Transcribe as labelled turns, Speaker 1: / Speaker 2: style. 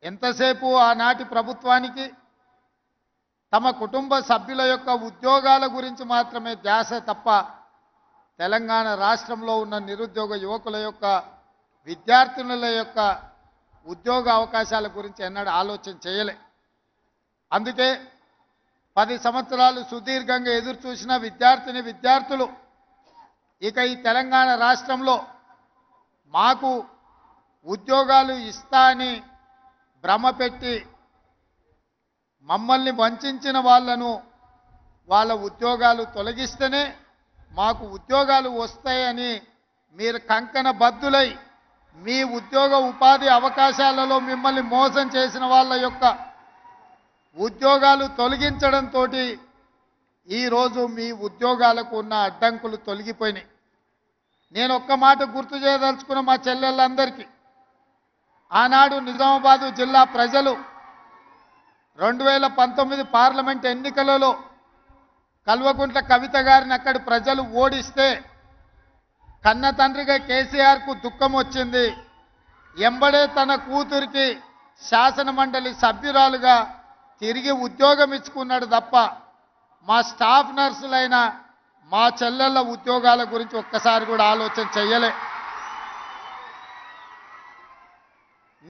Speaker 1: ఎంతసేపు ఆనాటి ప్రభుత్వానికి తమ కుటుంబ సభ్యుల యొక్క ఉద్యోగాల గురించి మాత్రమే ధ్యాస తప్ప తెలంగాణ రాష్ట్రంలో ఉన్న నిరుద్యోగ యువకుల యొక్క విద్యార్థినుల యొక్క ఉద్యోగ అవకాశాల గురించి ఎన్నడూ ఆలోచన చేయలే. అందుకే 10 సంవత్సరాలు సుదీర్ఘంగా ఎదురు చూసిన విద్యార్థులు ఇక ఈ తెలంగాణ రాష్ట్రంలో మాకు ఉద్యోగాలు ఇస్తా అని భ్రమపెట్టి మమ్మల్ని వంచిన వాళ్ళను వాళ్ళ ఉద్యోగాలు తొలగిస్తేనే మాకు ఉద్యోగాలు వస్తాయని మీరు కంకణ బద్దులై మీ ఉద్యోగ ఉపాధి అవకాశాలలో మిమ్మల్ని మోసం చేసిన వాళ్ళ యొక్క ఉద్యోగాలు తొలగించడంతో ఈరోజు మీ ఉద్యోగాలకు ఉన్న అడ్డంకులు తొలగిపోయినాయి. నేను ఒక్క మాట గుర్తు చేయదలుచుకున్న మా చెల్లెళ్ళందరికీ, ఆనాడు నిజామాబాదు జిల్లా ప్రజలు 2019 పార్లమెంట్ ఎన్నికలలో కల్వకుంట్ల కవిత గారిని అక్కడి ప్రజలు ఓడిస్తే కన్న తండ్రిగా కేసీఆర్కు దుఃఖం వచ్చింది. ఎంబడే తన కూతురికి శాసన మండలి సభ్యురాలుగా తిరిగి ఉద్యోగం ఇచ్చుకున్నాడు తప్ప మా స్టాఫ్ నర్సులైన మా చెల్లెళ్ళ ఉద్యోగాల గురించి ఒక్కసారి కూడా ఆలోచన చేయలే.